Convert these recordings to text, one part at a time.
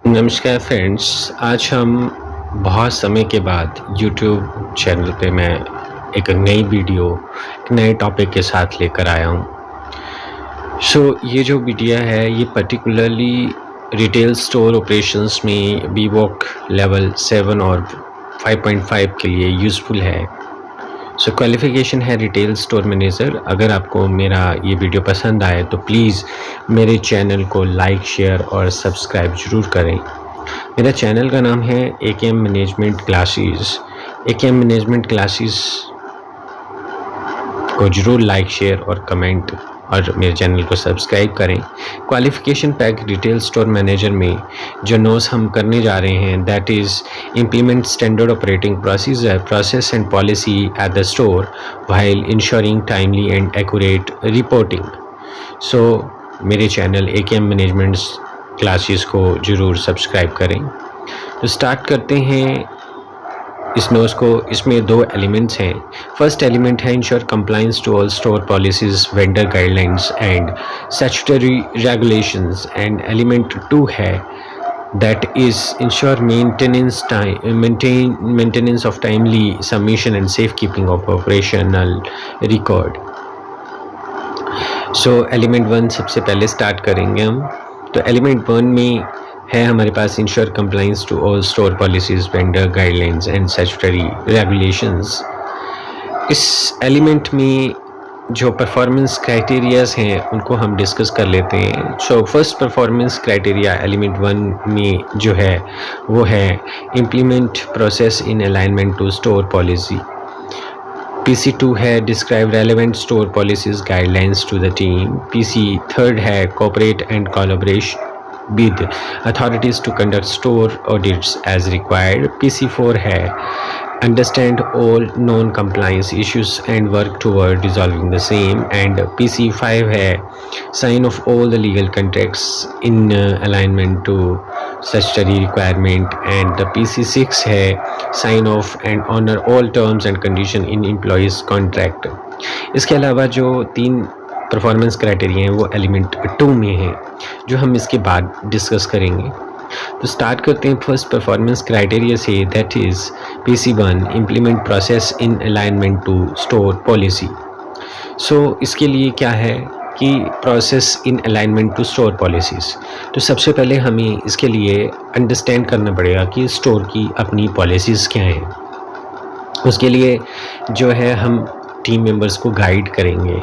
नमस्कार फ्रेंड्स, आज हम बहुत समय के बाद यूट्यूब चैनल पे मैं एक नई वीडियो, एक नए टॉपिक के साथ लेकर आया हूँ। ये जो वीडियो है ये पर्टिकुलरली रिटेल स्टोर ऑपरेशंस में बीवॉक लेवल 7 और 5.5 के लिए यूज़फुल है। क्वालिफ़िकेशन है रिटेल स्टोर मैनेजर। अगर आपको मेरा ये वीडियो पसंद आए तो प्लीज़ मेरे चैनल को लाइक, शेयर और सब्सक्राइब ज़रूर करें। मेरा चैनल का नाम है AKM management classes. AKM management classes को ज़रूर लाइक, शेयर और कमेंट और मेरे चैनल को सब्सक्राइब करें। Qualification pack retail store manager में जो नोट्स हम करने जा रहे हैं that is implement standard operating process and policy at the store while ensuring timely and accurate reporting. मेरे चैनल AKM मैनेजमेंट क्लासेस को ज़रूर सब्सक्राइब करें। तो स्टार्ट करते हैं इस नोट्स को। इसमें 2 एलिमेंट्स हैं। फर्स्ट एलिमेंट है ensure compliance to all store policies, vendor guidelines and statutory regulations, and element 2 है that is ensure maintenance of timely submission and safekeeping of operational record. Element 1 सबसे पहले स्टार्ट करेंगे हम। तो एलिमेंट 1 में है हमारे पास ensure compliance to all store policies, vendor guidelines and statutory regulations. इस एलिमेंट में जो परफॉर्मेंस क्राइटेरियाज हैं उनको हम डिस्कस कर लेते हैं। फर्स्ट परफॉर्मेंस क्राइटेरिया एलिमेंट 1 में जो है वो है implement process in alignment to store policy. PC2 है describe relevant store policies guidelines to the team. PC3 है cooperate and collaboration with authorities to conduct store audits as required. PC4 है understand all known compliance issues and work toward resolving the same. And PC5 है sign of all the legal contracts in alignment to statutory requirement. And the PC6 है sign off and honor all terms and condition in employees contract. इसके अलावा जो 3 performance criteria हैं वो element 2 में है जो हम इसके बाद डिस्कस करेंगे। तो स्टार्ट करते हैं फर्स्ट परफॉर्मेंस क्राइटेरिया से, that is PC1 implement process in alignment to store policy. इसके लिए क्या है कि process in alignment to store policies. तो सबसे पहले हमें इसके लिए अंडरस्टैंड करना पड़ेगा कि स्टोर की अपनी पॉलिसीज़ क्या हैं। उसके लिए जो है हम टीम मेंबर्स को गाइड करेंगे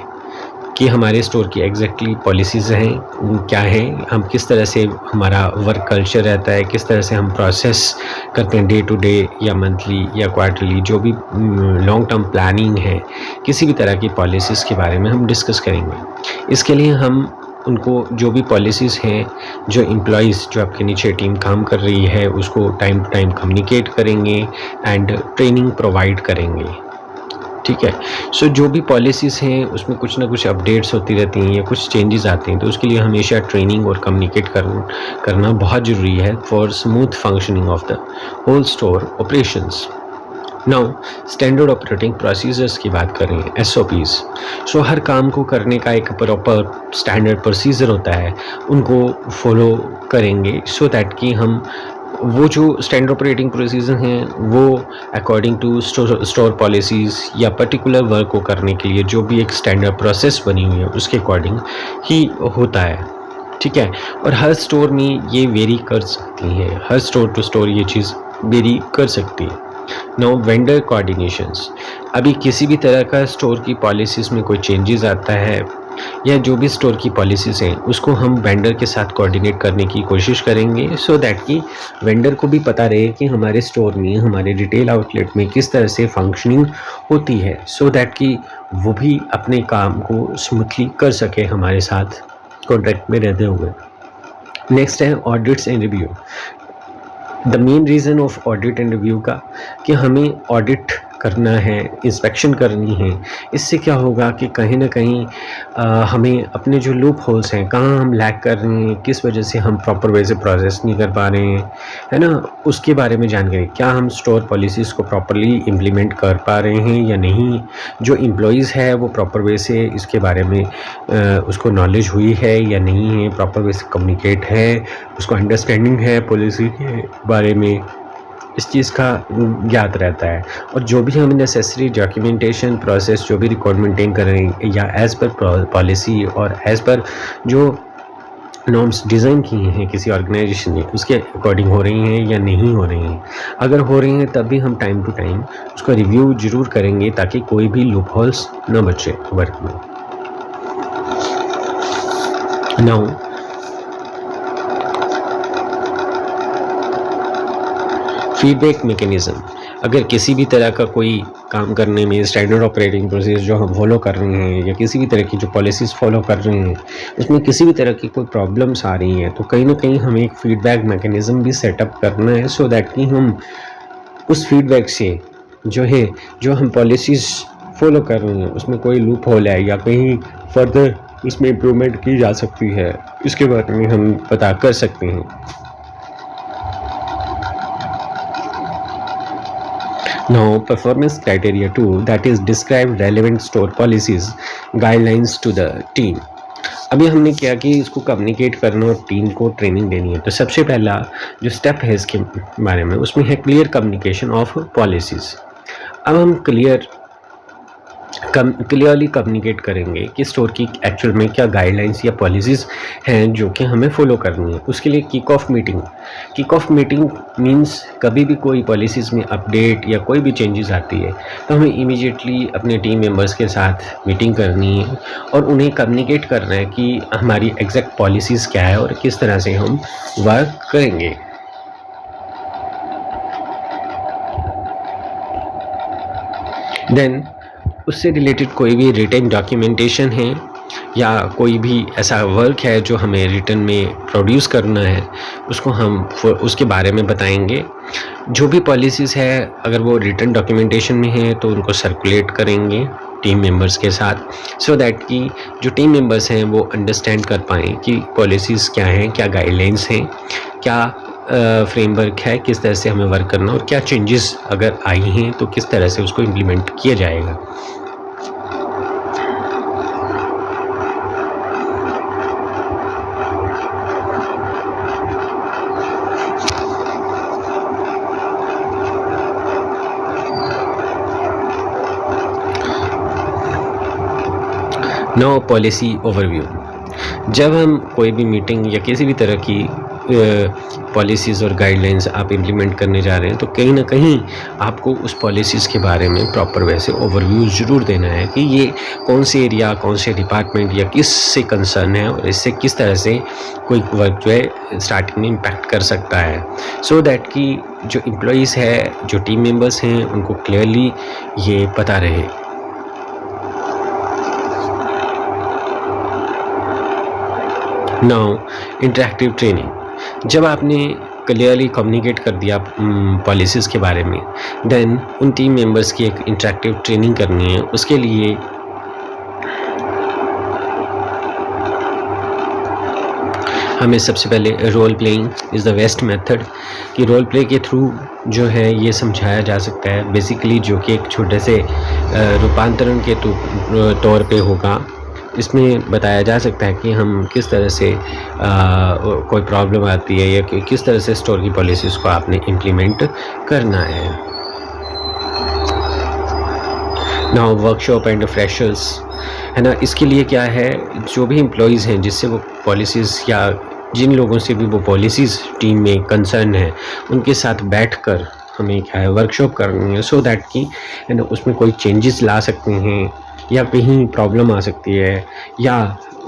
कि हमारे स्टोर की एग्जैक्टली पॉलिसीज़ हैं क्या हैं, हम किस तरह से हमारा वर्क कल्चर रहता है, किस तरह से हम प्रोसेस करते हैं डे टू डे या मंथली या क्वार्टरली, जो भी लॉन्ग टर्म प्लानिंग है, किसी भी तरह की पॉलिसीज़ के बारे में हम डिस्कस करेंगे। इसके लिए हम उनको जो भी पॉलिसीज़ हैं, जो एम्प्लॉयज़ जो आपके नीचे टीम काम कर रही है उसको टाइम टू टाइम कम्युनिकेट करेंगे एंड ट्रेनिंग प्रोवाइड करेंगे। ठीक है। जो भी पॉलिसीज़ हैं उसमें कुछ ना कुछ अपडेट्स होती रहती हैं या कुछ चेंजेस आते हैं, तो उसके लिए हमेशा ट्रेनिंग और कम्युनिकेट करना बहुत ज़रूरी है for smooth functioning of the whole store operations. Now standard operating procedures की बात करें, SOPs। हर काम को करने का एक प्रॉपर स्टैंडर्ड प्रोसीजर होता है, उनको फॉलो करेंगे सो दैट कि हम वो जो स्टैंडर्ड ऑपरेटिंग प्रोसीजर हैं वो अकॉर्डिंग टू स्टोर पॉलिसीज़ या पर्टिकुलर वर्क को करने के लिए जो भी एक स्टैंडर्ड प्रोसेस बनी हुई है उसके अकॉर्डिंग ही होता है। ठीक है। और हर स्टोर में ये वेरी कर सकती हैं, हर स्टोर टू स्टोर ये चीज़ वेरी कर सकती है। Now vendor coordinations. अभी किसी भी तरह का स्टोर की पॉलिसीज़ में कोई चेंजेस आता है या जो भी स्टोर की पॉलिसीज़ हैं उसको हम वेंडर के साथ कोऑर्डिनेट करने की कोशिश करेंगे सो दैट कि वेंडर को भी पता रहे कि हमारे स्टोर में, हमारे रिटेल आउटलेट में किस तरह से फंक्शनिंग होती है, सो दैट कि वो भी अपने काम को स्मूथली कर सके हमारे साथ कॉन्ट्रैक्ट में रहते हुए। नेक्स्ट है audits and review. The main reason of audit and review का कि हमें ऑडिट करना है, इंस्पेक्शन करनी है। इससे क्या होगा कि कहीं न कहीं हमें अपने जो लूप होल्स हैं, कहाँ हम लैग कर रहे हैं, किस वजह से हम प्रॉपर वे से प्रोसेस नहीं कर पा रहे हैं, है ना? उसके बारे में जानकारी, क्या हम स्टोर पॉलिसीज़ को प्रॉपरली इम्प्लीमेंट कर पा रहे हैं या नहीं? जो एम्प्लॉइज़ है वो प्रॉपर वे से इसके बारे में उसको नॉलेज हुई है या नहीं है, प्रॉपर वे से कम्युनिकेट है, उसको अंडरस्टैंडिंग है पॉलिसी के बारे में, इस चीज़ का ज्ञात रहता है। और जो भी हम नेसेसरी डॉक्यूमेंटेशन प्रोसेस जो भी रिकॉर्ड मेंटेन कर रहे हैं या एज़ पर पॉलिसी और एज़ पर जो नॉर्म्स डिज़ाइन किए हैं किसी ऑर्गेनाइजेशन ने, उसके अकॉर्डिंग हो रही हैं या नहीं हो रही हैं। अगर हो रही हैं तब भी हम टाइम टू टाइम उसका रिव्यू ज़रूर करेंगे ताकि कोई भी लूप होल्स न बचे वर्क में। नाउ फीडबैक मैकेनिज़्म, अगर किसी भी तरह का कोई काम करने में स्टैंडर्ड ऑपरेटिंग प्रोसेस जो हम फॉलो कर रहे हैं या किसी भी तरह की जो पॉलिसीज़ फॉलो कर रहे हैं उसमें किसी भी तरह की कोई प्रॉब्लम्स आ रही हैं तो कहीं ना कहीं हमें एक फीडबैक मैकेनिज़्म भी सेटअप करना है, सो दैट कि हम उस फीडबैक से जो हम पॉलिसीज़ फॉलो कर रहे हैं उसमें कोई लूप होल है या कहीं फर्दर इसमें इम्प्रूवमेंट की जा सकती है, इसके बारे में हम पता कर सकते हैं। Now, performance criteria 2, that is describe relevant store policies, guidelines to the team. अभी हमने क्या कि इसको कम्युनिकेट करना और टीम को ट्रेनिंग देनी है, तो सबसे पहला जो स्टेप है इसके बारे में उसमें है क्लियर कम्युनिकेशन ऑफ पॉलिसीज़। अब हम क्लियरली कम्युनिकेट करेंगे कि स्टोर की एक्चुअल में क्या गाइडलाइंस या पॉलिसीज़ हैं जो कि हमें फॉलो करनी है। उसके लिए किक ऑफ मीटिंग मींस कभी भी कोई पॉलिसीज़ में अपडेट या कोई भी चेंजेस आती है तो हमें इमीडिएटली अपने टीम मेंबर्स के साथ मीटिंग करनी है और उन्हें कम्युनिकेट करना है कि हमारी एग्जैक्ट पॉलिसीज़ क्या है और किस तरह से हम वर्क करेंगे। देन उससे रिलेटेड कोई भी रिटन डॉक्यूमेंटेशन है या कोई भी ऐसा वर्क है जो हमें रिटन में प्रोड्यूस करना है उसको हम उसके बारे में बताएंगे। जो भी पॉलिसीज़ है अगर वो रिटन डॉक्यूमेंटेशन में है तो उनको सर्कुलेट करेंगे टीम मेंबर्स के साथ, सो दैट कि जो टीम मेंबर्स हैं वो अंडरस्टैंड कर पाएँ कि पॉलिसीज़ क्या हैं, क्या गाइडलाइंस हैं, क्या फ्रेमवर्क है, किस तरह से हमें वर्क करना और क्या चेंजेस अगर आई हैं तो किस तरह से उसको इम्प्लीमेंट किया जाएगा। नो पॉलिसी ओवरव्यू, जब हम कोई भी मीटिंग या किसी भी तरह की पॉलिसीज़ और गाइडलाइंस आप इम्प्लीमेंट करने जा रहे हैं तो कहीं ना कहीं आपको उस पॉलिसीज़ के बारे में प्रॉपर वैसे ओवरव्यू ज़रूर देना है कि ये कौन से एरिया, कौन से डिपार्टमेंट या किस से कंसर्न है और इससे किस तरह से कोई वर्क जो है स्टार्टिंग में इम्पैक्ट कर सकता है, सो दैट कि जो एम्प्लॉइज़ है, जो टीम मेंबर्स हैं उनको क्लियरली ये पता रहे। नाउ इंटरेक्टिव ट्रेनिंग, जब आपने क्लियरली कम्युनिकेट कर दिया पॉलिसीज़ के बारे में, देन उन टीम मेंबर्स की एक इंटरेक्टिव ट्रेनिंग करनी है। उसके लिए हमें सबसे पहले role playing is the best method कि रोल प्ले के थ्रू जो है ये समझाया जा सकता है बेसिकली, जो कि एक छोटे से रूपांतरण के तौर पे होगा। इसमें बताया जा सकता है कि हम किस तरह से कोई प्रॉब्लम आती है या किस तरह से स्टोर की पॉलिसीज़ को आपने इम्प्लीमेंट करना है। नाउ वर्कशॉप एंड फ्रेशर्स, है ना, इसके लिए क्या है, जो भी एम्प्लॉइज़ हैं जिससे वो पॉलिसीज़ या जिन लोगों से भी वो पॉलिसीज़ टीम में कंसर्न है उनके साथ बैठकर हमें क्या है वर्कशॉप करनी है, सो दैट कि है ना उसमें कोई चेंजेस ला सकते हैं या कहीं प्रॉब्लम आ सकती है या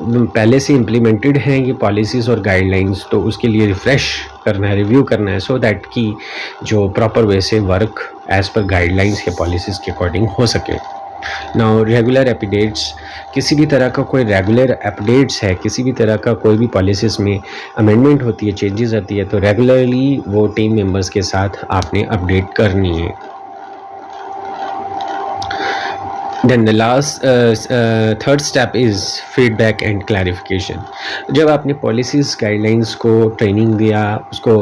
पहले से इम्प्लीमेंटेड हैं ये पॉलिसीज़ और गाइडलाइंस तो उसके लिए रिफ़्रेश करना है, रिव्यू करना है, सो दैट कि जो प्रॉपर वे से वर्क एज़ पर गाइडलाइंस या पॉलिसीज़ के अकॉर्डिंग हो सके। नाउ रेगुलर अपडेट्स, किसी भी तरह का कोई रेगुलर अपडेट्स है, किसी भी तरह का कोई भी पॉलिसीज़ में अमेंडमेंट होती है, चेंजेस आती है तो रेगुलरली वो टीम मेंबर्स के साथ आपने अपडेट करनी है। Then the last third step is feedback and clarification. जब आपने पॉलिसीज़ गाइडलाइंस को ट्रेनिंग दिया, उसको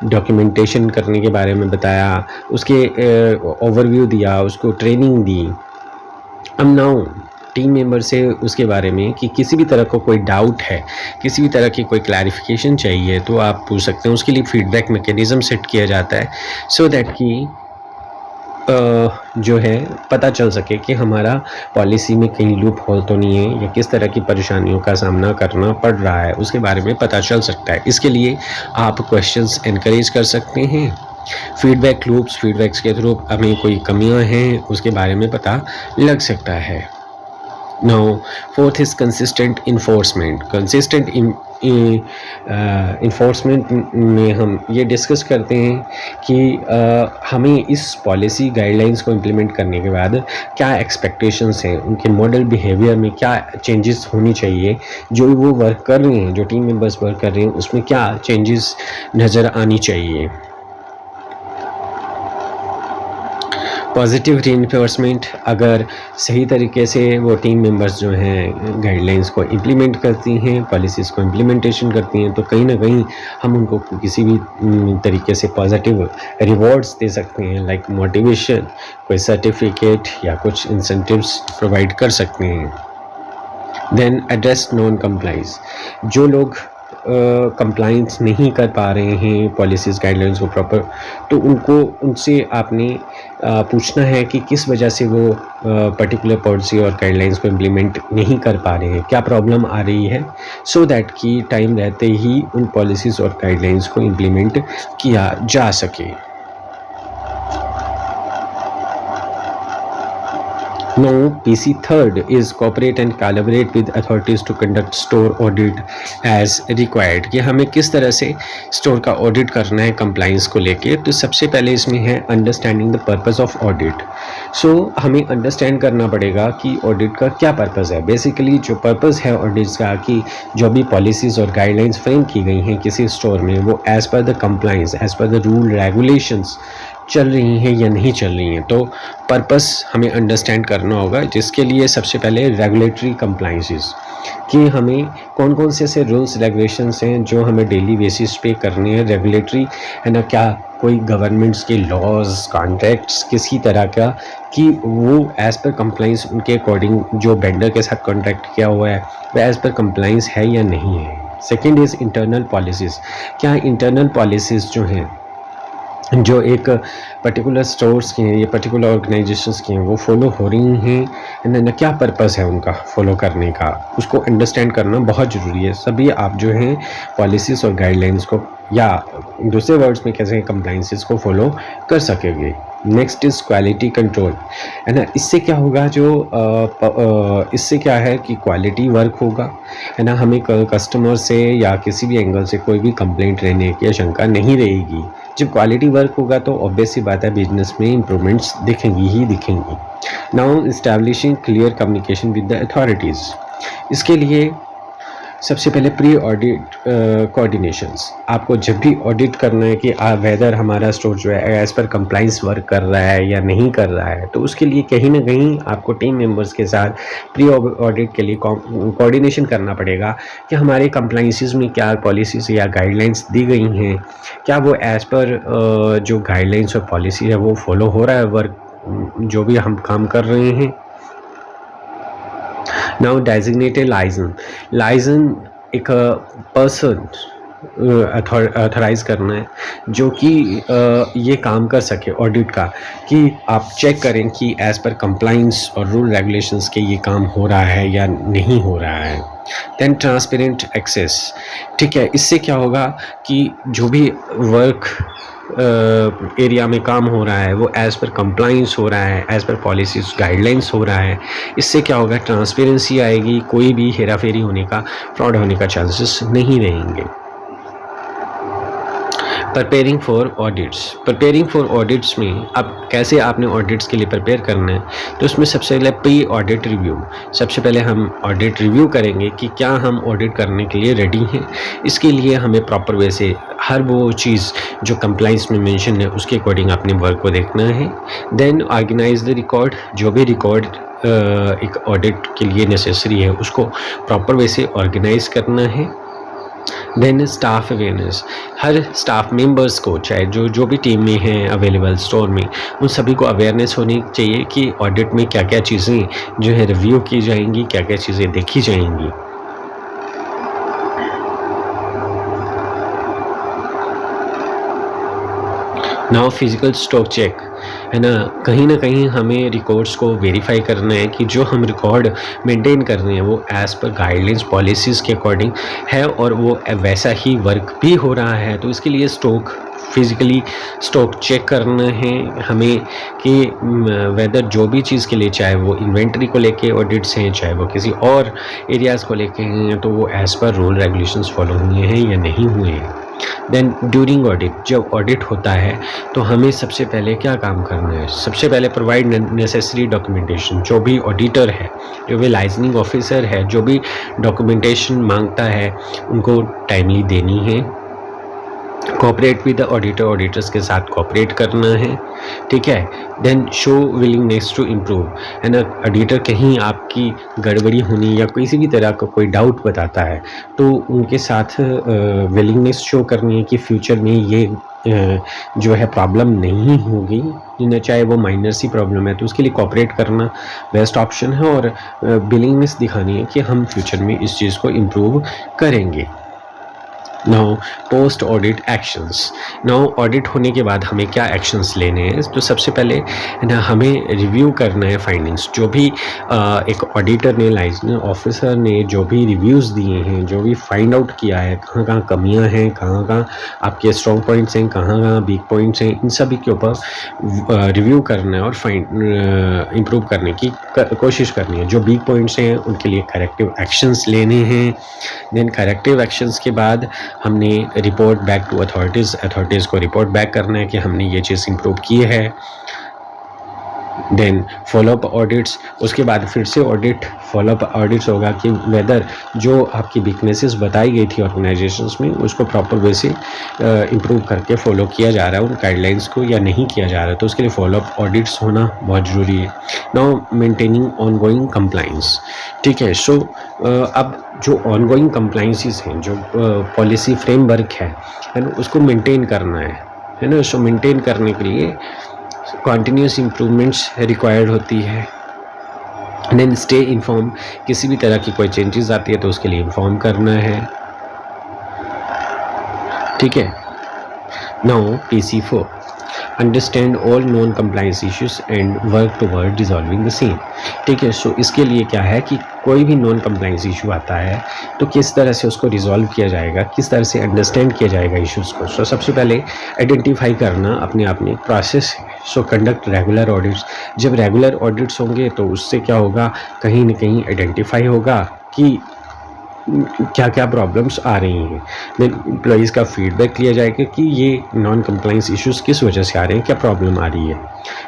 डॉक्यूमेंटेशन करने के बारे में बताया, उसके ओवरव्यू दिया, उसको ट्रेनिंग दी, अब नाउ टीम मेंबर से उसके बारे में कि किसी भी तरह का कोई डाउट है, किसी भी तरह की कोई क्लैरिफिकेशन चाहिए तो आप पूछ सकते हैं। उसके लिए फीडबैक मैकेनिज़्म सेट किया जाता है सो दैट कि जो है पता चल सके कि हमारा पॉलिसी में कहीं लूप होल तो नहीं है या किस तरह की परेशानियों का सामना करना पड़ रहा है, उसके बारे में पता चल सकता है। इसके लिए आप क्वेश्चंस एनकरेज कर सकते हैं। फीडबैक लूप्स, फीडबैक्स के थ्रू हमें कोई कमियां हैं उसके बारे में पता लग सकता है। Now fourth is consistent enforcement. Consistent enforcement में हम ये डिस्कस करते हैं कि हमें इस पॉलिसी गाइडलाइंस को इम्प्लीमेंट करने के बाद क्या एक्सपेक्टेशंस हैं, उनके मॉडल बिहेवियर में क्या चेंजेस होनी चाहिए, जो वो वर्क कर रहे हैं, जो टीम मेंबर्स वर्क कर रहे हैं उसमें क्या चेंजेस नज़र आनी चाहिए। पॉजिटिव रीइंफोर्समेंट, अगर सही तरीके से वो टीम मेंबर्स जो हैं गाइडलाइंस को इम्प्लीमेंट करती हैं, पॉलिसीज़ को इम्प्लीमेंटेशन करती हैं, तो कहीं ना कहीं हम उनको किसी भी तरीके से पॉजिटिव रिवॉर्ड्स दे सकते हैं, लाइक मोटिवेशन, कोई सर्टिफिकेट या कुछ इंसेंटिव्स प्रोवाइड कर सकते हैं। देन एड्रेस नॉन कंप्लाइंस, जो लोग कंप्लाइंस नहीं कर पा रहे हैं पॉलिसीज़ गाइडलाइंस को प्रॉपर, तो उनसे आपने पूछना है कि किस वजह से वो पर्टिकुलर पॉलिसी और गाइडलाइंस को इम्प्लीमेंट नहीं कर पा रहे हैं, क्या प्रॉब्लम आ रही है, सो दैट कि टाइम रहते ही उन पॉलिसीज़ और गाइडलाइंस को इम्प्लीमेंट किया जा सके। Now, PC third is cooperate and collaborate with authorities to conduct store audit as required, कि हमें किस तरह से स्टोर का ऑडिट करना है कंप्लाइंस को लेके। तो सबसे पहले इसमें है understanding the purpose of audit. So हमें अंडरस्टैंड करना पड़ेगा कि ऑडिट का क्या पर्पस है। बेसिकली जो पर्पस है ऑडिट्स का, कि जो भी पॉलिसीज़ और गाइडलाइंस फ्रेम की गई हैं किसी स्टोर में, वो as per the compliance, as per the rule regulations चल रही हैं या नहीं चल रही हैं। तो पर्पस हमें अंडरस्टैंड करना होगा, जिसके लिए सबसे पहले रेगुलेटरी कंप्लाइंसेस, कि हमें कौन कौन से ऐसे रूल्स रेगुलेशंस हैं जो हमें डेली बेसिस पे करने हैं, रेगुलेटरी है ना, क्या कोई गवर्नमेंट्स के लॉज, कॉन्ट्रैक्ट्स किसी तरह का, कि वो एज़ पर कंप्लाइंस उनके अकॉर्डिंग जो वेंडर के साथ कॉन्ट्रैक्ट किया हुआ है वो एज़ पर कंप्लाइंस है या नहीं है। सेकेंड इज़ इंटरनल पॉलिसीज़, क्या इंटरनल पॉलिसीज़ जो हैं जो एक पर्टिकुलर स्टोर्स की हैं या पर्टिकुलर ऑर्गेनाइजेशंस की हैं वो फॉलो हो रही हैं एंड क्या पर्पस है उनका फॉलो करने का, उसको अंडरस्टैंड करना बहुत ज़रूरी है। सभी आप जो हैं पॉलिसीज़ और गाइडलाइंस को, या दूसरे वर्ड्स में कैसे कंप्लाइंसेस को फॉलो कर सकेंगे। नेक्स्ट इज़ क्वालिटी कंट्रोल, है ना। इससे क्या होगा, इससे क्या है कि क्वालिटी वर्क होगा, है ना। हमें कस्टमर से या किसी भी एंगल से कोई भी कंप्लेंट रहने की आशंका नहीं रहेगी। जब क्वालिटी वर्क होगा तो ऑब्वियस सी बात है बिजनेस में इम्प्रूवमेंट्स दिखेंगी ही दिखेंगी। Now establishing clear communication with the authorities, इसके लिए सबसे पहले प्री ऑडिट कोऑर्डिनेशंस। आपको जब भी ऑडिट करना है कि वेदर हमारा स्टोर जो है एज़ पर कंप्लाइंस वर्क कर रहा है या नहीं कर रहा है, तो उसके लिए कहीं ना कहीं आपको टीम मेंबर्स के साथ प्री ऑडिट के लिए कोऑर्डिनेशन करना पड़ेगा कि हमारे कंप्लाइंसेस में क्या पॉलिसीज़ या गाइडलाइंस दी गई हैं, क्या वो एज़ पर जो गाइडलाइंस और पॉलिसी है वो फॉलो हो रहा है, वर्क जो भी हम काम कर रहे हैं। नाउ डेजिग्नेटेड लाइजन एक पर्सन ऑथराइज करना है जो कि ये काम कर सके ऑडिट का, कि आप चेक करें कि एज़ पर कंप्लाइंस और रूल रेगुलेशंस के ये काम हो रहा है या नहीं हो रहा है। देन ट्रांसपेरेंट एक्सेस, ठीक है। इससे क्या होगा कि जो भी वर्क एरिया में काम हो रहा है वो एज़ पर कंप्लाइंस हो रहा है, एज़ पर पॉलिसीज़ गाइडलाइंस हो रहा है। इससे क्या होगा, ट्रांसपेरेंसी आएगी, कोई भी हेराफेरी होने का, फ्रॉड होने का चांसेस नहीं रहेंगे। प्रिपेयरिंग फॉर ऑडिट्स में अब कैसे आपने ऑडिट्स के लिए प्रिपेयर करना है, तो उसमें सबसे पहले प्री ऑडिट रिव्यू। सबसे पहले हम ऑडिट रिव्यू करेंगे कि क्या हम ऑडिट करने के लिए रेडी हैं। इसके लिए हमें प्रॉपर वे से हर वो चीज़ जो कंप्लाइंस में मेंशन है उसके अकॉर्डिंग अपने वर्क को देखना है। देन ऑर्गेनाइज द रिकॉर्ड, जो भी रिकॉर्ड एक ऑडिट के लिए नेसेसरी है उसको प्रॉपर वे से ऑर्गेनाइज करना है। देन स्टाफ अवेयरनेस, हर स्टाफ मेंबर्स को, चाहे जो भी टीम में हैं अवेलेबल स्टोर में, उन सभी को अवेयरनेस होनी चाहिए कि ऑडिट में क्या क्या चीज़ें जो है रिव्यू की जाएंगी, क्या क्या चीज़ें देखी जाएंगी। नाउ फिजिकल स्टॉक चेक, है ना कहीं हमें रिकॉर्ड्स को वेरीफाई करना है कि जो हम रिकॉर्ड मेंटेन कर रहे हैं वो एज़ पर गाइडलाइंस पॉलिसीज़ के अकॉर्डिंग है और वो वैसा ही वर्क भी हो रहा है। तो इसके लिए फिज़िकली स्टॉक चेक करना है हमें कि वेदर जो भी चीज़ के लिए, चाहे वो इन्वेंट्री को लेके ऑडिट्स हैं, चाहे वो किसी और एरियाज़ को लेके हैं, तो वो as per rule regulations follow हुए हैं या नहीं हुए हैं। देन ड्यूरिंग ऑडिट, जब ऑडिट होता है तो हमें सबसे पहले क्या काम करना है? सबसे पहले प्रोवाइड नेसेसरी डॉक्यूमेंटेशन। जो भी ऑडिटर है, जो भी लाइसेंसिंग ऑफिसर है, जो भी डॉक्यूमेंटेशन मांगता है उनको टाइमली देनी है। Cooperate with the auditor, auditors के साथ कोऑपरेट करना है, ठीक है। Then show willingness to improve, है ना। ऑडिटर कहीं आपकी गड़बड़ी होनी या किसी भी तरह का कोई डाउट बताता है तो उनके साथ विलिंगनेस शो करनी है कि फ्यूचर में ये जो है प्रॉब्लम नहीं होगी, न चाहे वो माइनर सी प्रॉब्लम है, तो उसके लिए कोऑपरेट करना बेस्ट ऑप्शन है और विलिंगनेस दिखानी है कि हम फ्यूचर में इस चीज़ को इम्प्रूव करेंगे। Now post audit actions, now audit होने के बाद हमें क्या एक्शंस लेने हैं? तो सबसे पहले ना हमें रिव्यू करना है फाइंडिंग्स। जो भी एक ऑडिटर ने, लाइसेंस ऑफिसर ने जो भी रिव्यूज़ दिए हैं, जो भी फाइंड आउट किया है, कहाँ कहाँ कमियां हैं, कहाँ कहाँ आपके स्ट्रॉन्ग पॉइंट्स हैं, कहाँ कहाँ वीक पॉइंट्स हैं, इन सभी के ऊपर रिव्यू करना है और इम्प्रूव करने की कोशिश करनी है। जो वीक पॉइंट्स हैं उनके लिए करेक्टिव एक्शंस लेने हैं। देन करेक्टिव एक्शंस के बाद हमने रिपोर्ट बैक टू अथॉरिटीज़ को रिपोर्ट बैक करना है कि हमने ये चीज़ इम्प्रूव की है। देन फॉलोअप ऑडिट्स, उसके बाद फिर से फॉलोअप ऑडिट्स होगा कि वेदर जो आपकी वीकनेसेस बताई गई थी ऑर्गेनाइजेशंस में उसको प्रॉपर वे से इम्प्रूव करके फॉलो किया जा रहा है उन गाइडलाइंस को या नहीं किया जा रहा है, तो उसके लिए फॉलोअप ऑडिट्स होना बहुत ज़रूरी है। नाउ मेंटेनिंग ऑनगोइंग कंप्लाइंस, ठीक है। सो अब जो ऑनगोइंग कंप्लाइंसेस हैं, जो पॉलिसी फ्रेमवर्क है ना, उसको मेंटेन करना है ना। सो मेंटेन करने के लिए कॉन्टीन्यूस इम्प्रूवमेंट्स रिक्वायर्ड होती है। देन स्टे इन्फॉर्म, किसी भी तरह की कोई चेंजेस आती है तो उसके लिए इन्फॉर्म करना है, ठीक है। Now PC4, understand all non compliance issues and work toward resolving the same, ठीक है। सो इसके लिए क्या है कि कोई भी नॉन कंप्लाइंस इशू आता है तो किस तरह से उसको रिजॉल्व किया जाएगा, किस तरह से अंडरस्टैंड किया जाएगा इश्यूज़ को। सो सबसे पहले आइडेंटिफाई करना अपने आप में एक प्रोसेस है। सो कंडक्ट रेगुलर ऑडिट्स, जब रेगुलर ऑडिट्स होंगे तो उससे क्या होगा, कहीं ना कहीं आइडेंटिफाई होगा कि क्या क्या प्रॉब्लम्स आ रही हैं। देन एम्प्लॉइज़ का फीडबैक लिया जाएगा कि ये नॉन कंप्लाइंस इश्यूज़ किस वजह से आ रहे हैं, क्या प्रॉब्लम आ रही है,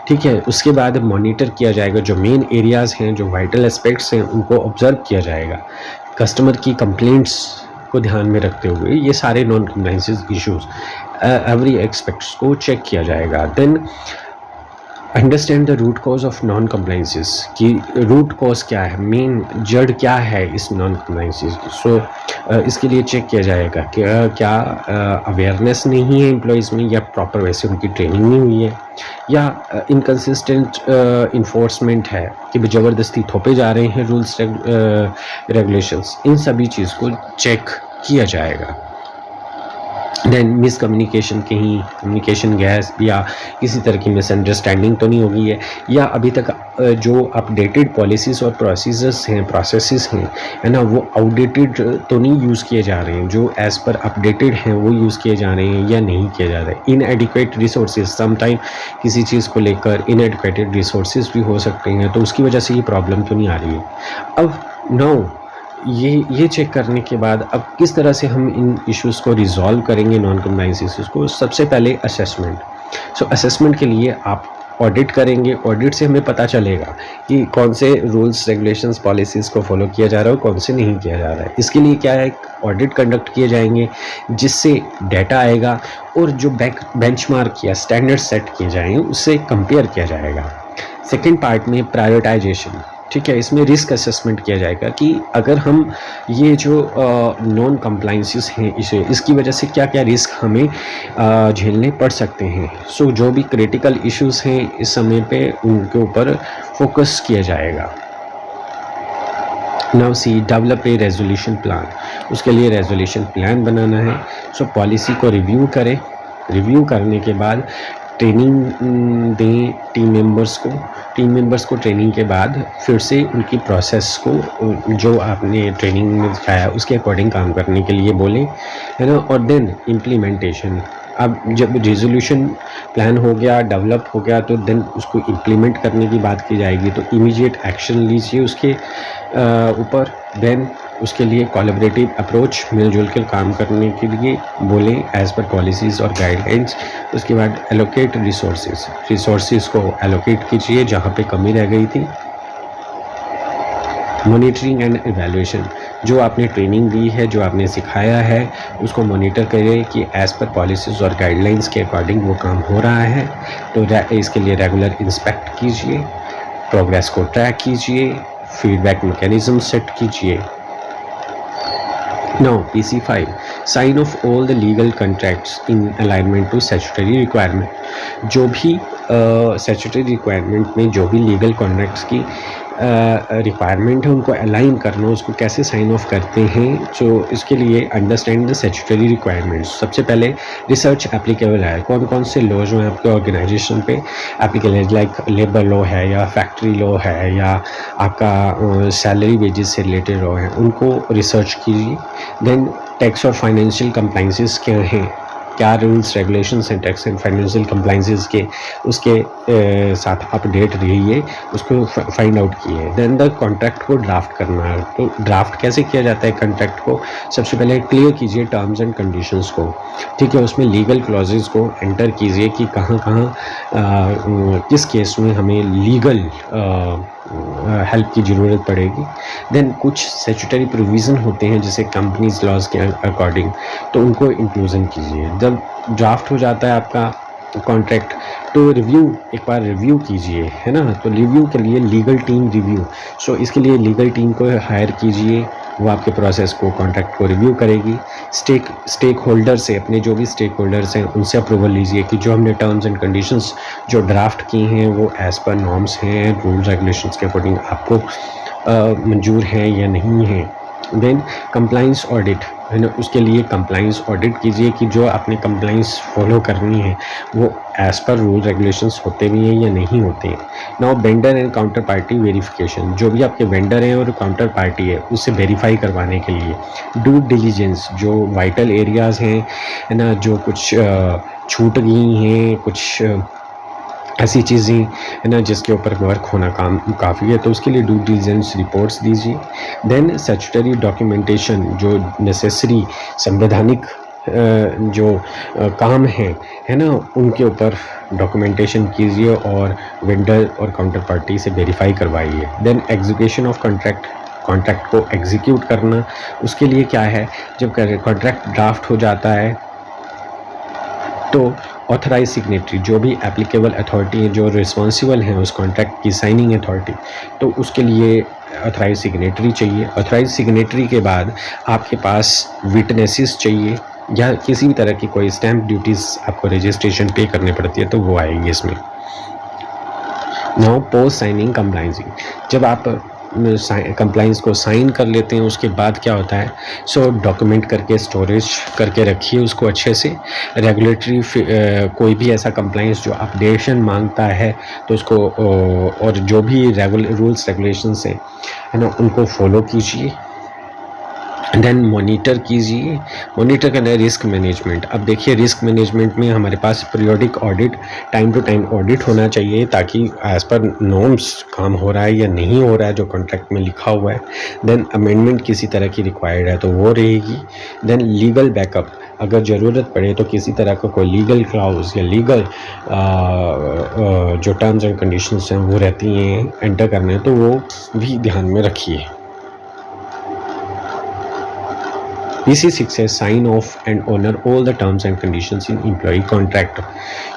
ठीक है। उसके बाद मॉनिटर किया जाएगा, जो मेन एरियाज़ हैं, जो वाइटल एस्पेक्ट्स हैं, उनको ऑब्जर्व किया जाएगा। कस्टमर की कंप्लेंट्स को ध्यान में रखते हुए ये सारे non compliance issues every aspects को चेक किया जाएगा। Then understand the root cause of non compliances, कि रूट कॉज क्या है, मेन जड़ क्या है इस नॉन कंप्लाइंसेस की। सो इसके लिए चेक किया जाएगा कि क्या अवेयरनेस नहीं है एम्प्लॉइज़ में, या प्रॉपर वैसे उनकी ट्रेनिंग नहीं हुई है, या इनकन्सिस्टेंट इन्फोर्समेंट है कि ज़बरदस्ती थोपे जा रहे हैं रूल्स रेगुलेशंस। इन सभी चीज़ को चेक किया जाएगा। देन मिसकम्युनिकेशन, कहीं कम्युनिकेशन गैस या किसी तरह की मिसअंडरस्टैंडिंग तो नहीं होगी है, या अभी तक जो अपडेटेड पॉलिसीज़ और प्रोसेसेस हैं, है ना, वो आउटडेटेड तो नहीं यूज़ किए जा रहे हैं, जो एज़ पर अपडेटेड हैं वो यूज़ किए जा रहे हैं या नहीं किए जा रहे। इनएडिक्वेट रिसोर्सेज, समटाइम किसी चीज़ को लेकर इनएडिक्वेटेड रिसोर्सेज भी हो सकते हैं, तो उसकी वजह से ये प्रॉब्लम तो नहीं आ रही है। अब नाउ ये चेक करने के बाद अब किस तरह से हम इन इश्यूज़ को रिजॉल्व करेंगे, नॉन कंप्लाइंस इश्यूज़ को। सबसे पहले असेसमेंट। सो असेसमेंट के लिए आप ऑडिट करेंगे, ऑडिट से हमें पता चलेगा कि कौन से रूल्स रेगुलेशंस पॉलिसीज़ को फॉलो किया जा रहा है और कौन से नहीं किया जा रहा है। इसके लिए क्या है, ऑडिट कंडक्ट किए जाएंगे जिससे डाटा आएगा और जो बेंचमार्क या स्टैंडर्ड सेट किए जाएंगे उससे कंपेयर किया जाएगा। सेकेंड पार्ट में प्रायोरिटाइजेशन, ठीक है, इसमें रिस्क असेसमेंट किया जाएगा कि अगर हम ये जो नॉन कंप्लाइंसेस हैं इसकी वजह से क्या क्या रिस्क हमें झेलने पड़ सकते हैं। सो जो भी क्रिटिकल इश्यूज़ हैं इस समय पे उनके ऊपर फोकस किया जाएगा। Now see develop a resolution plan, उसके लिए रेजोल्यूशन प्लान बनाना है। सो पॉलिसी को रिव्यू करें, रिव्यू करने के बाद ट्रेनिंग दें टीम मेंबर्स को ट्रेनिंग के बाद फिर से उनकी प्रोसेस को जो आपने ट्रेनिंग में दिखाया उसके अकॉर्डिंग काम करने के लिए बोलें, है ना। और देन इम्प्लीमेंटेशन, अब जब रेजोल्यूशन प्लान हो गया, डेवलप हो गया, तो देन उसको इम्प्लीमेंट करने की बात की जाएगी। तो इमीडिएट एक्शन लीजिए उसके ऊपर। देन उसके लिए कोलैबोरेटिव अप्रोच, मिलजुल कर काम करने के लिए बोलें एज़ पर पॉलिसीज़ और गाइडलाइंस। उसके बाद एलोकेट रिसोर्सेज को एलोकेट कीजिए जहाँ पे कमी रह गई थी। मॉनिटरिंग एंड इवैल्यूएशन, जो आपने ट्रेनिंग दी है, जो आपने सिखाया है, उसको मॉनिटर करें कि एज़ पर पॉलिसीज़ और गाइडलाइंस के अकॉर्डिंग वो काम हो रहा है। तो इसके लिए रेगुलर इंस्पेक्ट कीजिए, प्रोग्रेस को ट्रैक कीजिए, फीडबैक मैकेनिज्म सेट कीजिए। Now PC5, sign off all the legal contracts in alignment to statutory requirement। जो भी स्टैट्यूटरी रिक्वायरमेंट में जो भी लीगल कॉन्ट्रैक्ट्स की रिक्वायरमेंट है उनको अलाइन करना, उसको कैसे साइन ऑफ करते हैं। जो इसके लिए अंडरस्टैंड द स्टैट्यूटरी रिक्वायरमेंट्स। सबसे पहले रिसर्च एप्लीकेबल है, कौन कौन से लॉ जो हैं आपके ऑर्गेनाइजेशन पे एप्लीकेबल, लाइक लेबर लॉ है या फैक्ट्री लॉ है या आपका सैलरी वेजेस से रिलेटेड लॉ है, उनको रिसर्च कीजिए। देन टैक्स और फाइनेंशियल कंप्लाइंसेस क्या हैं, क्या रूल्स रेगुलेशंस हैं टैक्स एंड फाइनेंशियल कंप्लाइंसेस के, उसके साथ अपडेट रहिए, उसको फाइंड आउट किए। देन द कॉन्ट्रैक्ट को ड्राफ्ट करना है। तो ड्राफ्ट कैसे किया जाता है कॉन्ट्रैक्ट को, सबसे पहले क्लियर कीजिए टर्म्स एंड कंडीशंस को, ठीक है। उसमें लीगल क्लॉजेस को एंटर कीजिए कि कहाँ किस केस में हमें लीगल हेल्प की ज़रूरत पड़ेगी। देन कुछ स्टैट्यूटरी प्रोविज़न होते हैं जैसे कंपनीज लॉज के अकॉर्डिंग, तो उनको इंक्लूजन कीजिए। जब ड्राफ्ट हो जाता है आपका कॉन्ट्रैक्ट तो एक बार रिव्यू कीजिए, है ना। तो रिव्यू के लिए लीगल टीम रिव्यू, सो इसके लिए लीगल टीम को हायर कीजिए, वो आपके प्रोसेस को कॉन्ट्रैक्ट को रिव्यू करेगी। स्टेक होल्डर से, अपने जो भी स्टेक होल्डर्स हैं उनसे अप्रूवल लीजिए कि जो हमने टर्म्स एंड कंडीशंस जो ड्राफ्ट की हैं वो एज़ पर नॉर्म्स हैं, रूल्स रेगुलेशंस के अकॉर्डिंग आपको मंजूर हैं या नहीं हैं। देन कंप्लाइंस ऑडिट, है ना, उसके लिए कंप्लाइंस ऑडिट कीजिए कि जो आपने कंप्लाइंस फॉलो करनी है वो एज़ पर रूल रेगुलेशंस होते भी हैं या नहीं होते हैं। Now vendor and counter party verification, जो भी आपके वेंडर हैं और काउंटर पार्टी है उससे वेरीफाई करवाने के लिए ड्यू डिलीजेंस, जो वाइटल एरियाज़ हैं, है ना, जो कुछ छूट गई हैं, कुछ ऐसी चीज़ें, है ना, जिसके ऊपर वर्क होना काम काफ़ी है, तो उसके लिए ड्यू डिलिजेंस रिपोर्ट्स दीजिए। देन स्टैट्यूटरी डॉक्यूमेंटेशन, जो नेसेसरी संवैधानिक जो काम है ना, उनके ऊपर डॉक्यूमेंटेशन कीजिए और वेंडर और काउंटर पार्टी से वेरीफाई करवाइए। देन एग्जीक्यूशन ऑफ कॉन्ट्रैक्ट को एग्जीक्यूट करना, उसके लिए क्या है, जब कॉन्ट्रैक्ट ड्राफ्ट हो जाता है तो ऑथराइज सिग्नेटरी, जो भी एप्लीकेबल अथॉरिटी है, जो रिस्पॉन्सिबल हैं उस कॉन्ट्रैक्ट की साइनिंग अथॉरिटी, तो उसके लिए ऑथराइज सिग्नेटरी चाहिए। ऑथराइज सिग्नेटरी के बाद आपके पास विटनेसेस चाहिए या किसी भी तरह की कोई स्टैम्प ड्यूटीज़ आपको रजिस्ट्रेशन पे करनी पड़ती है तो वो आएगी इसमें। नाउ पोस्ट साइनिंग कंप्लाइंसिंग, जब आप कंप्लाइंस को साइन कर लेते हैं उसके बाद क्या होता है, सो डॉक्यूमेंट करके स्टोरेज करके रखिए उसको अच्छे से। रेगुलेटरी कोई भी ऐसा कंप्लाइंस जो अपडेशन मांगता है तो उसको और जो भी रूल्स रेगुलेशंस हैं, है ना, उनको फॉलो कीजिए। देन मॉनिटर कीजिए। मॉनिटर करना है रिस्क मैनेजमेंट। अब देखिए रिस्क मैनेजमेंट में हमारे पास periodic audit, time to time audit होना चाहिए ताकि एज पर नॉर्म्स काम हो रहा है या नहीं हो रहा है जो कॉन्ट्रैक्ट में लिखा हुआ है। देन अमेंडमेंट किसी तरह की रिक्वायर्ड है तो वो रहेगी। देन लीगल बैकअप, अगर ज़रूरत पड़े तो किसी तरह का कोई लीगल क्लाउज या लीगल जो टर्म्स एंड कंडीशंस हैं वो रहती हैं एंटर करने, तो वो भी ध्यान में रखिए। PC6 है sign off and honour all the terms and conditions in employ contract.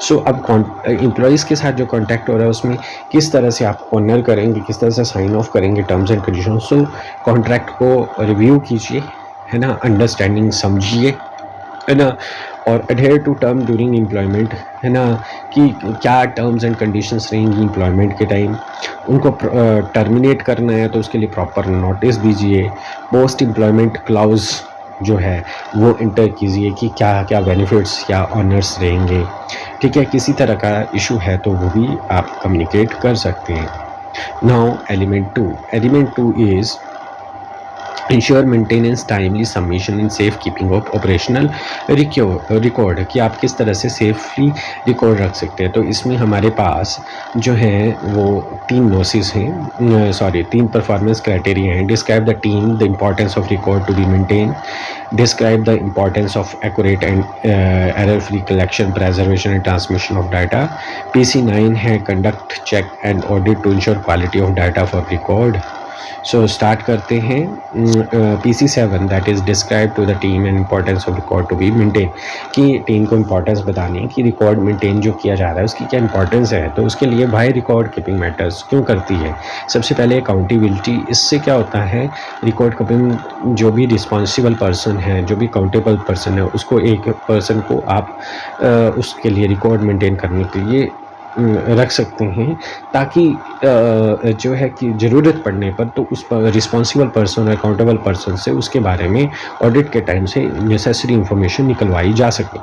So अब एम्प्लॉयज़ के साथ जो कॉन्ट्रैक्ट हो रहा है उसमें किस तरह से आप ऑनर करेंगे, किस तरह से साइन ऑफ करेंगे terms and conditions. So contract को रिव्यू कीजिए, है ना, अंडरस्टैंडिंग समझिए, है ना, और adhere to term during employment, है ना, कि क्या टर्म्स एंड कंडीशंस रहेंगी एम्प्लॉयमेंट के टाइम। उनको टर्मिनेट करना है तो उसके लिए प्रॉपर नोटिस दीजिए। पोस्ट एम्प्लॉयमेंट क्लाउज जो है वो इंटर कीजिए कि क्या क्या बेनिफिट्स या ऑनर्स रहेंगे। ठीक है, किसी तरह का इशू है तो वो भी आप कम्युनिकेट कर सकते हैं। Now element two is ensure maintenance timely submission in safe keeping of operational record, कि आप किस तरह से सेफली रिकॉर्ड रख सकते हैं। तो इसमें हमारे पास जो है वो 3 नोसिस हैं, सॉरी 3 परफॉर्मेंस क्राइटेरिया हैं। Describe the team, the importance of record to be maintain, describe the importance of accurate and error free collection, preservation and transmission of data. PC9 है conduct check and audit to ensure quality of data for record. So start करते हैं। PC7 that is describe to the team and importance of record to be maintain, कि team को importance बतानी है कि record maintain जो किया जा रहा है उसकी क्या इंपॉर्टेंस है। तो उसके लिए भाई रिकॉर्ड कीपिंग मैटर्स क्यों करती है। सबसे पहले अकाउंटेबिलिटी, इससे क्या होता है रिकॉर्ड कीपिंग, जो भी रिस्पॉन्सिबल पर्सन है, जो भी अकाउंटेबल पर्सन है, उसको एक पर्सन को आप उसके लिए रिकॉर्ड मेंटेन करने के लिए रख सकते हैं, ताकि जो है कि ज़रूरत पड़ने पर तो उस पर रिस्पॉन्सिबल पर्सन, अकाउंटेबल पर्सन से उसके बारे में ऑडिट के टाइम से नेसेसरी इंफॉर्मेशन निकलवाई जा सके।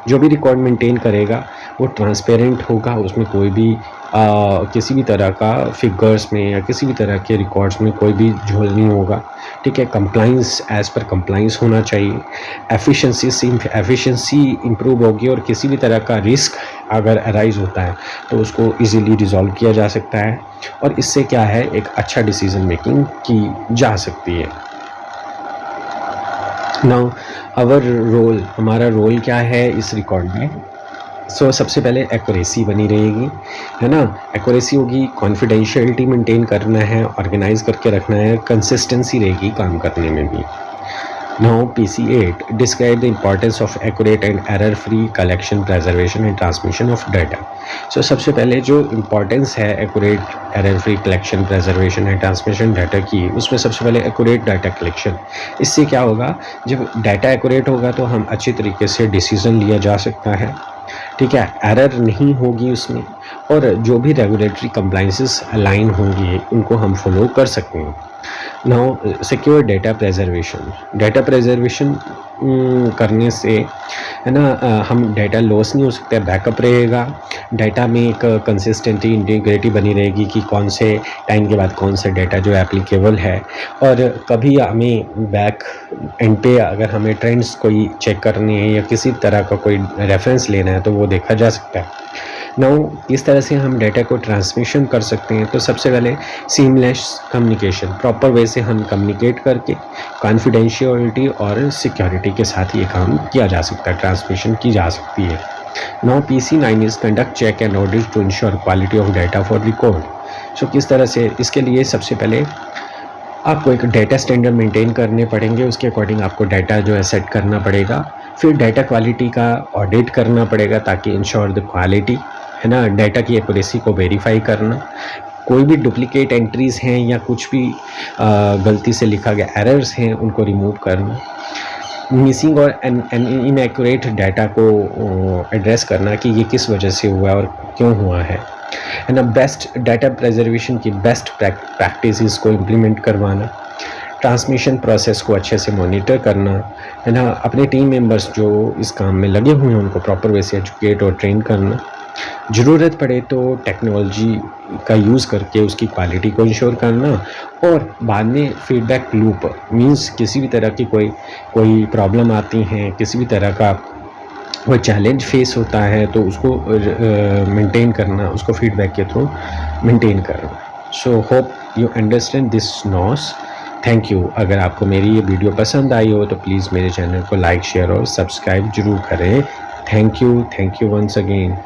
जो भी रिकॉर्ड मेंटेन करेगा वो ट्रांसपेरेंट होगा, उसमें कोई भी किसी भी तरह का फिगर्स में या किसी भी तरह के रिकॉर्ड्स में कोई भी झोल नहीं होगा। ठीक है, कंप्लाइंस एज़ पर कंप्लाइंस होना चाहिए। एफिशिएंसी इंप्रूव होगी और किसी भी तरह का रिस्क अगर अराइज होता है तो उसको इजीली रिजॉल्व किया जा सकता है, और इससे क्या है एक अच्छा डिसीजन मेकिंग की जा सकती है। नाउ आवर रोल, हमारा रोल क्या है इस रिकॉर्ड में। सो सबसे पहले एक्यूरेसी बनी रहेगी, है ना, एक्यूरेसी होगी, कॉन्फिडेंशियलिटी मेंटेन करना है, ऑर्गेनाइज करके रखना है, कंसिस्टेंसी रहेगी काम करने में भी। Now PC8 describe the importance of accurate and error-free collection, preservation and transmission of data. So सबसे पहले जो importance है accurate, error-free collection, preservation and transmission data की, उसमें सबसे पहले accurate data collection। इससे क्या होगा, जब data accurate होगा तो हम अच्छी तरीके से decision लिया जा सकता है। ठीक है, एरर नहीं होगी उसमें, और जो भी रेगुलेटरी कंप्लाइंसेस अलाइन होंगी उनको हम फॉलो कर सकते हैं। नाउ सिक्योर डेटा प्रेजर्वेशन करने से, है ना, हम डेटा लॉस नहीं हो सकता, बैकअप रहेगा। डेटा में एक कंसिस्टेंटी, इंटीग्रिटी बनी रहेगी कि कौन से टाइम के बाद कौन सा डेटा जो एप्लीकेबल है, और कभी हमें बैक एंड पे अगर हमें ट्रेंड्स कोई चेक करनी है या किसी तरह का कोई रेफरेंस लेना है तो वो देखा जा सकता है। नाउ इस तरह से हम डेटा को ट्रांसमिशन कर सकते हैं। तो सबसे पहले सीमलेस कम्युनिकेशन, प्रॉपर वे से हम कम्युनिकेट करके कॉन्फिडेंशियलिटी और सिक्योरिटी के साथ ये काम किया जा सकता है, ट्रांसमिशन की जा सकती है। Now PC9 is conduct check and audit to ensure quality of data for record. So किस तरह से, इसके लिए सबसे पहले आपको एक डेटा स्टैंडर्ड मेंटेन करने पड़ेंगे, उसके अकॉर्डिंग आपको डाटा जो है सेट करना पड़ेगा। फिर डाटा क्वालिटी का ऑडिट करना पड़ेगा ताकि इंश्योर द क्वालिटी, है ना, डाटा की एक्यूरेसी को वेरीफाई करना। कोई भी डुप्लीकेट एंट्रीज़ हैं या कुछ भी गलती से लिखा गया एरर्स हैं उनको रिमूव करना। मिसिंग और इनएक्यूरेट डाटा को एड्रेस करना कि ये किस वजह से हुआ और क्यों हुआ है ना। बेस्ट डाटा प्रेजर्वेशन की बेस्ट प्रैक्टिसेस को इम्प्लीमेंट करवाना, ट्रांसमिशन प्रोसेस को अच्छे से मॉनिटर करना, है ना, अपने टीम मेंबर्स जो इस काम में लगे हुए हैं उनको प्रॉपर वे से एजुकेट और ट्रेन करना। ज़रूरत पड़े तो टेक्नोलॉजी का यूज़ करके उसकी क्वालिटी को इंश्योर करना, और बाद में फीडबैक लूप मींस किसी भी तरह की कोई प्रॉब्लम आती हैं, किसी भी तरह का कोई चैलेंज फेस होता है तो उसको मेंटेन करना, उसको फीडबैक के थ्रू मेंटेन करना। So hope you understand this NOS. Thank you. अगर आपको मेरी ये वीडियो पसंद आई हो तो प्लीज़ मेरे चैनल को लाइक, शेयर और सब्सक्राइब जरूर करें। Thank you once again.